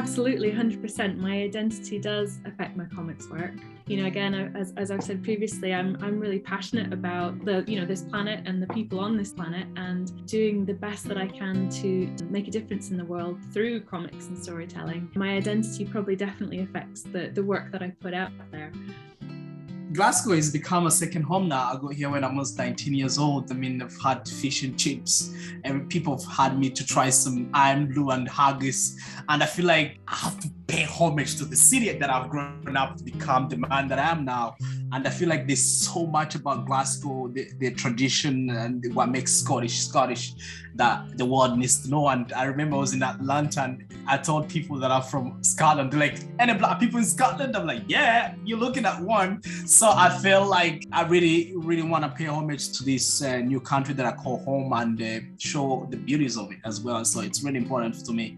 absolutely, 100%. My identity does affect my comics work. You know, again, as I've said previously, I'm really passionate about this planet and the people on this planet, and doing the best that I can to make a difference in the world through comics and storytelling. My identity probably definitely affects the work that I put out there. Glasgow has become a second home now. I got here when I was 19 years old. I mean, I've had fish and chips, and people have had me to try some iron blue and haggis. And I feel like I have to pay homage to the city that I've grown up to become the man that I am now. And I feel like there's so much about Glasgow, the tradition and what makes Scottish, that the world needs to know. And I remember I was in Atlanta and I told people that are from Scotland, they're like, any black people in Scotland? I'm like, yeah, you're looking at one. So I feel like I really, really want to pay homage to this new country that I call home and show the beauties of it as well. So it's really important to me.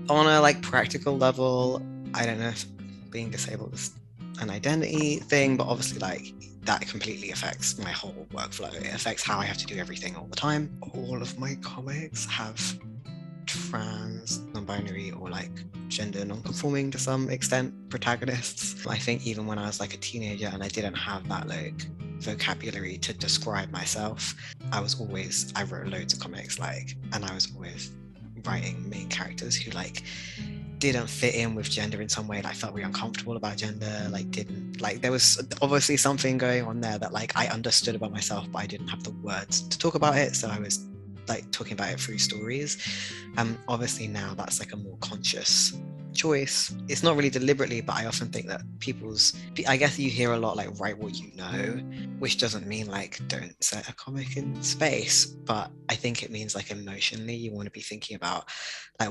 On a practical level, I don't know if being disabled is an identity thing, but obviously that completely affects my whole workflow. It affects how I have to do everything all the time. All of my comics have trans, non-binary, or gender non-conforming to some extent protagonists. I think even when I was a teenager and I didn't have that vocabulary to describe myself, I wrote loads of comics and I was always writing main characters who didn't fit in with gender in some way, felt really uncomfortable about gender, there was obviously something going on there that I understood about myself, but I didn't have the words to talk about it, so I was talking about it through stories. Obviously now that's a more conscious choice. It's not really deliberately, but I often think that I guess you hear a lot write what you know, which doesn't mean don't set a comic in space, but I think it means emotionally you want to be thinking about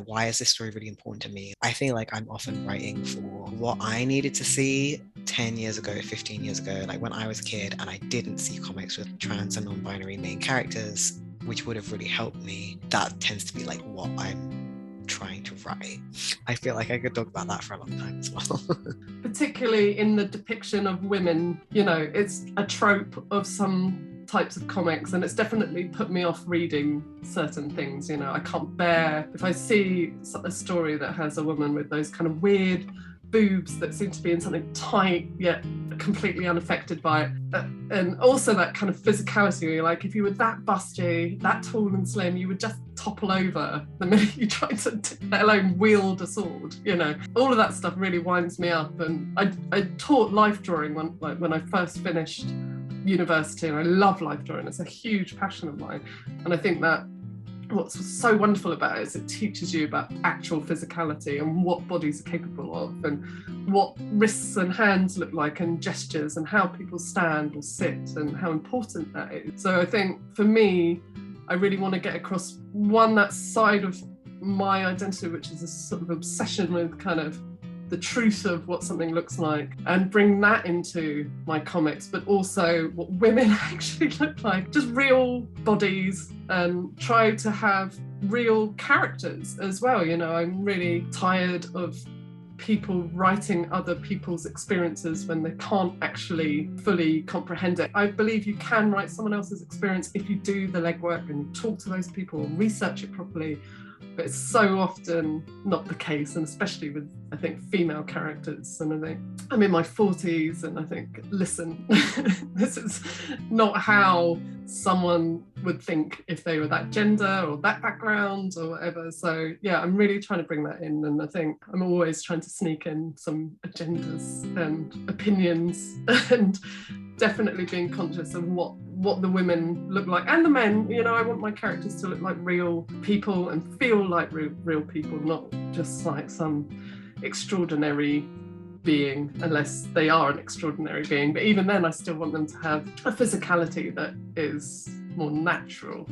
why is this story really important to me. I feel I'm often writing for what I needed to see 10 years ago, 15 years ago, when I was a kid and I didn't see comics with trans and non-binary main characters, which would have really helped me. That tends to be what I'm trying to write. I feel I could talk about that for a long time as well. Particularly in the depiction of women, it's a trope of some types of comics, and it's definitely put me off reading certain things. I can't bear if I see a story that has a woman with those kind of weird boobs that seem to be in something tight yet completely unaffected by it, and also that kind of physicality where if you were that busty, that tall and slim, you would just topple over the minute you tried to, let alone wield a sword. All of that stuff really winds me up. And I taught life drawing when I first finished university, and I love life drawing. It's a huge passion of mine, and I think that what's so wonderful about it is it teaches you about actual physicality and what bodies are capable of, and what wrists and hands look like, and gestures, and how people stand or sit, and how important that is. So I think for me, I really want to get across that side of my identity, which is a sort of obsession with kind of the truth of what something looks like, and bring that into my comics, but also what women actually look like, just real bodies, and try to have real characters as well. I'm really tired of people writing other people's experiences when they can't actually fully comprehend it. I believe you can write someone else's experience if you do the legwork and you talk to those people and research it properly. But it's so often not the case, and especially with, I think, female characters. And I think I'm in my 40s, and I think, listen, this is not how someone would think if they were that gender or that background or whatever. So yeah, I'm really trying to bring that in, and I think I'm always trying to sneak in some agendas and opinions, and definitely being conscious of what the women look like, and the men. I want my characters to look like real people and feel like real people, not just some extraordinary being, unless they are an extraordinary being. But even then, I still want them to have a physicality that is more natural.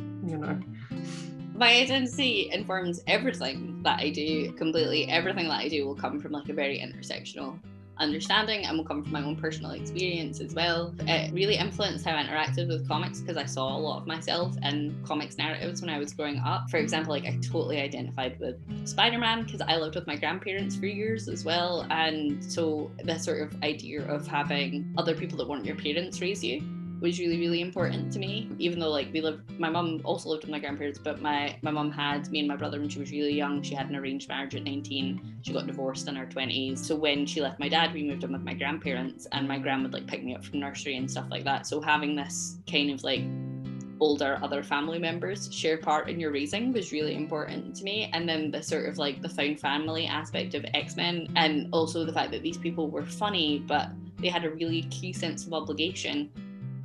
My identity informs everything that I do completely. Everything that I do will come from a very intersectional understanding, and will come from my own personal experience as well. It really influenced how I interacted with comics, because I saw a lot of myself in comics narratives when I was growing up. For example, I totally identified with Spider-Man because I lived with my grandparents for years as well, and so this sort of idea of having other people that weren't your parents raise you was really, really important to me. Even though like my mum also lived with my grandparents, but my mum had me and my brother when she was really young. She had an arranged marriage at 19. She got divorced in her 20s. So when she left my dad, we moved in with my grandparents, and my gran would like pick me up from nursery and stuff like that. So having this kind of like older other family members share part in your raising was really important to me. And then the sort of like the found family aspect of X-Men, and also the fact that these people were funny, but they had a really key sense of obligation.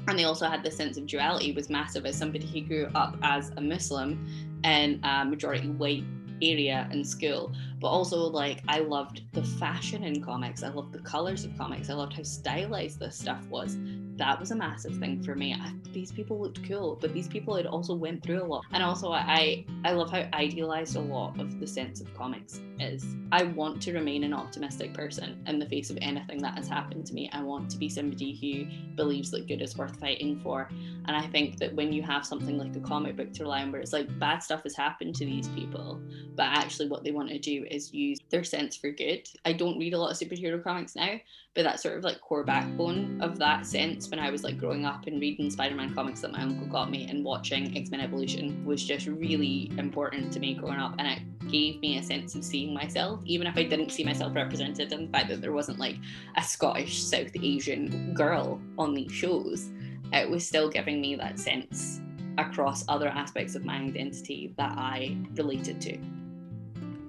And they also had this sense of duality was massive. As somebody who grew up as a Muslim in a majority white area in school, but also like I loved the fashion in comics, I loved the colors of comics, I loved how stylized this stuff was. That was a massive thing for me. These people looked cool, but these people had also went through a lot. And also I love how idealized a lot of the sense of comics is. I want to remain an optimistic person in the face of anything that has happened to me. I want to be somebody who believes that good is worth fighting for. And I think that when you have something like a comic book to rely on, where it's like bad stuff has happened to these people, but actually what they want to do is use their sense for good. I don't read a lot of superhero comics now, but that sort of like core backbone of that sense when I was like growing up and reading Spider-Man comics that my uncle got me and watching X-Men Evolution was just really important to me growing up, and it gave me a sense of seeing myself, even if I didn't see myself represented in the fact that there wasn't like a Scottish South Asian girl on these shows. It was still giving me that sense across other aspects of my identity that I related to.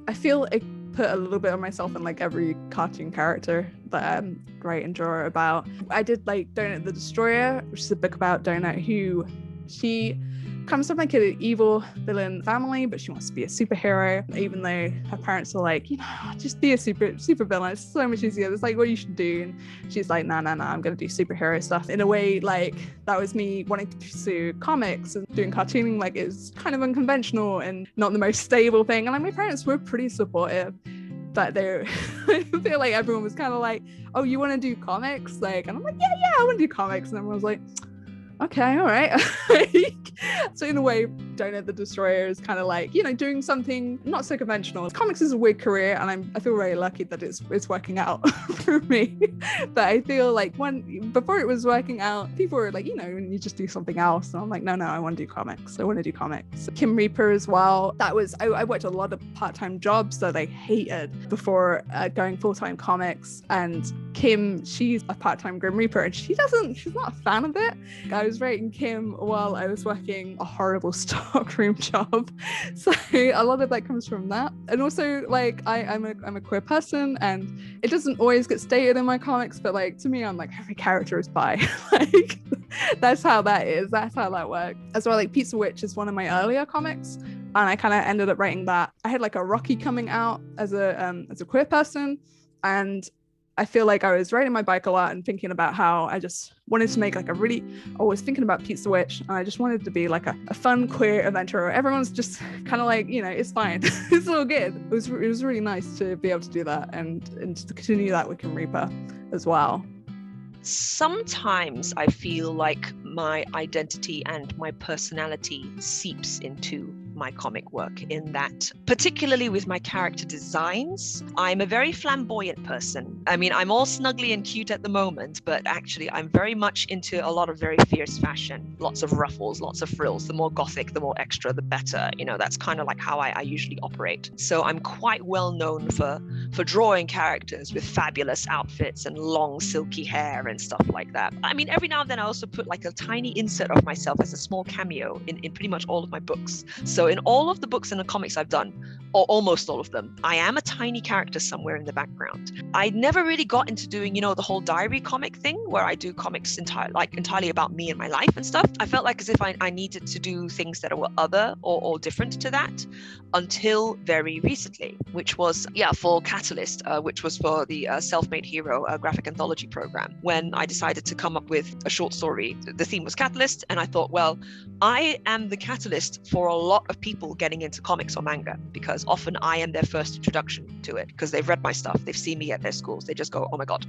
I feel I put a little bit of myself in like every cartoon character that I write and draw about. I did like Donut the Destroyer, which is a book about Donut, who she comes from like an evil villain family, but she wants to be a superhero, even though her parents are like, you know, just be a super villain, it's so much easier, it's like what you should do. And she's like, no, I'm gonna do superhero stuff. In a way, like that was me wanting to pursue comics and doing cartooning. Like it's kind of unconventional and not the most stable thing, and like my parents were pretty supportive, but they I feel like everyone was kind of like, oh, you want to do comics? Like, and I'm like, yeah, I want to do comics. And everyone was like, okay, all right. So in a way, Donut the Destroyer is kind of like, you know, doing something not so conventional. Comics is a weird career, and I feel very lucky that it's working out for me. But I feel like before it was working out, people were like, you know, you just do something else. And I'm like, no, I want to do comics. I want to do comics. Kim Reaper as well. That was, I worked a lot of part-time jobs that I hated before going full-time comics. And Kim, she's a part-time Grim Reaper, and she's not a fan of it. I was writing Kim while I was working a horrible stockroom job, so a lot of that comes from that. And also, like, I'm a queer person, and it doesn't always get stated in my comics, but like to me, I'm like, every character is bi. Like that's how that is. That's how that works. As well, like Pizza Witch is one of my earlier comics, and I kind of ended up writing that. I had like a Rocky coming out as a queer person, and I feel like I was riding my bike a lot and thinking about how I just wanted to make like I was thinking about Pizza Witch, and I just wanted to be like a fun queer adventure where everyone's just kind of like, you know, it's fine. It's all good. It was really nice to be able to do that and to continue that with Kim Reaper as well. Sometimes I feel like my identity and my personality seeps into my comic work, in that, particularly with my character designs, I'm a very flamboyant person. I mean, I'm all snuggly and cute at the moment, but actually I'm very much into a lot of very fierce fashion, lots of ruffles, lots of frills. The more gothic, the more extra, the better. You know, that's kind of like how I usually operate. So I'm quite well known for drawing characters with fabulous outfits and long silky hair and stuff like that. I mean, every now and then I also put like a tiny insert of myself as a small cameo in pretty much all of my books. So in all of the books and the comics I've done, or almost all of them, I am a tiny character somewhere in the background. I never really got into doing, you know, the whole diary comic thing where I do comics entirely about me and my life and stuff. I felt like as if I needed to do things that were other or different to that until very recently, which was, for Catalyst, which was for the Self-Made Hero graphic anthology program, when I decided to come up with a short story. The theme was Catalyst, and I thought, well, I am the catalyst for a lot of people getting into comics or manga, because because often I am their first introduction to it because they've read my stuff, they've seen me at their schools, they just go, oh my God,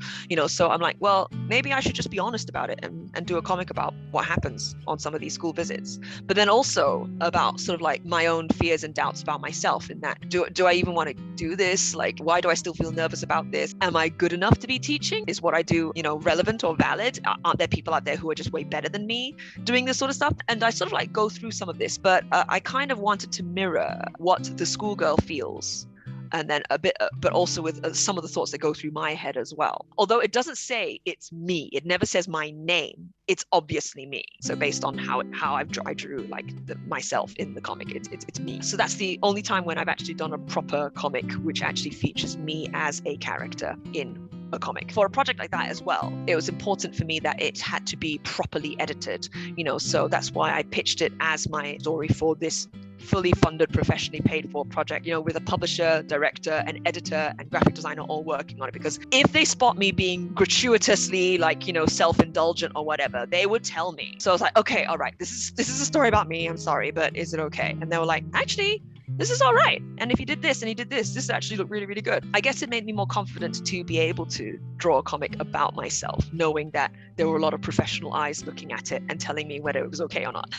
so I'm like, well, maybe I should just be honest about it and do a comic about what happens on some of these school visits. But then also about sort of like my own fears and doubts about myself in that, do I even want to do this? Like, why do I still feel nervous about this? Am I good enough to be teaching? Is what I do, relevant or valid? Aren't there people out there who are just way better than me doing this sort of stuff? And I sort of like go through some of this, but I kind of wanted to mirror what the schoolgirl feels, and then a bit, but also with some of the thoughts that go through my head as well. Although it doesn't say it's me, it never says my name. It's obviously me. So based on how I drew like myself in the comic, it's me. So that's the only time when I've actually done a proper comic which actually features me as a character in a comic. For a project like that as well, it was important for me that it had to be properly edited, so that's why I pitched it as my story for this fully funded, professionally paid for project, with a publisher, director, and editor and graphic designer all working on it. Because if they spot me being gratuitously self-indulgent or whatever, they would tell me. So I was like, okay, all right, this is a story about me, I'm sorry, but is it okay? And they were like, actually, this is all right. And if you did this and you did this actually looked really, really good. I guess it made me more confident to be able to draw a comic about myself, knowing that there were a lot of professional eyes looking at it and telling me whether it was okay or not.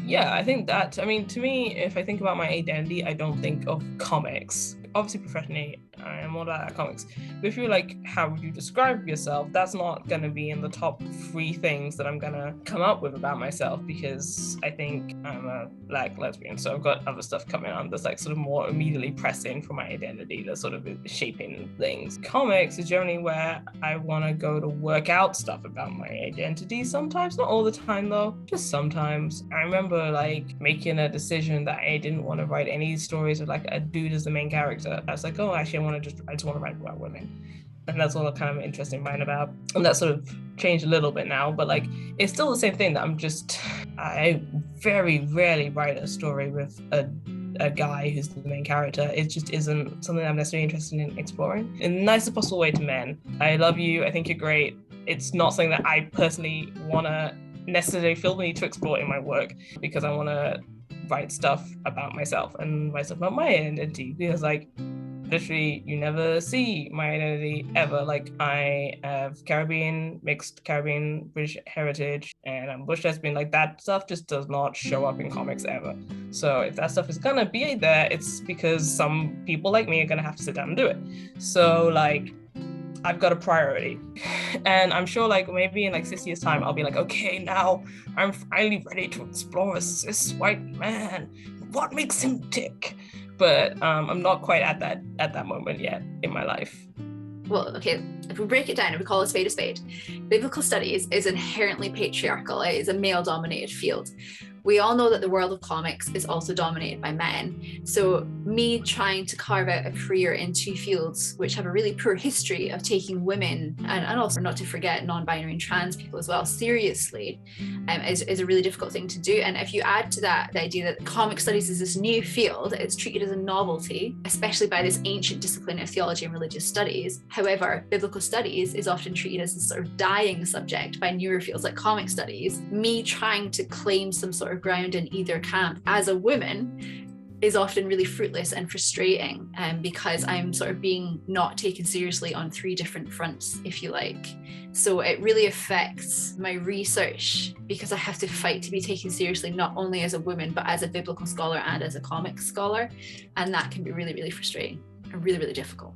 Yeah, I think that, to me, if I think about my identity, I don't think of comics. Obviously, professionally, I am all about comics. But if you're like, how would you describe yourself? That's not going to be in the top 3 things that I'm going to come up with about myself, because I think I'm a Black lesbian. So I've got other stuff coming on that's like sort of more immediately pressing for my identity, that's sort of shaping things. Comics is generally where I want to go to work out stuff about my identity sometimes. Not all the time though, just sometimes. I remember like making a decision that I didn't want to write any stories with like a dude as the main character. I was like, oh, actually, I just want to write about women. And that's all kind of interesting writing about. And that sort of changed a little bit now, but like, it's still the same thing that I very rarely write a story with a guy who's the main character. It just isn't something I'm necessarily interested in exploring. In the nicest possible way to men. I love you, I think you're great. It's not something that I personally want to necessarily feel the need to explore in my work, because I want to write stuff about myself and write stuff about my identity, because like, literally, you never see my identity ever. Like, I have mixed Caribbean, British heritage, and I'm Bush lesbian. Like, that stuff just does not show up in comics ever. So if that stuff is gonna be there, it's because some people like me are gonna have to sit down and do it. So like, I've got a priority. And I'm sure like maybe in like 6 years time, I'll be like, okay, now I'm finally ready to explore a cis white man. What makes him tick? But I'm not quite at that moment yet in my life. Well, okay, if we break it down and we call a spade, biblical studies is inherently patriarchal. It is a male-dominated field. We all know that the world of comics is also dominated by men. So me trying to carve out a career in 2 fields which have a really poor history of taking women, and also not to forget non-binary and trans people as well, seriously, is a really difficult thing to do. And if you add to that the idea that comic studies is this new field, it's treated as a novelty, especially by this ancient discipline of theology and religious studies. However, biblical studies is often treated as this sort of dying subject by newer fields like comic studies. Me trying to claim some sort of ground in either camp as a woman is often really fruitless and frustrating, because I'm sort of being not taken seriously on 3 different fronts, if you like. So it really affects my research, because I have to fight to be taken seriously, not only as a woman, but as a biblical scholar and as a comics scholar. And that can be really, really frustrating and really, really difficult.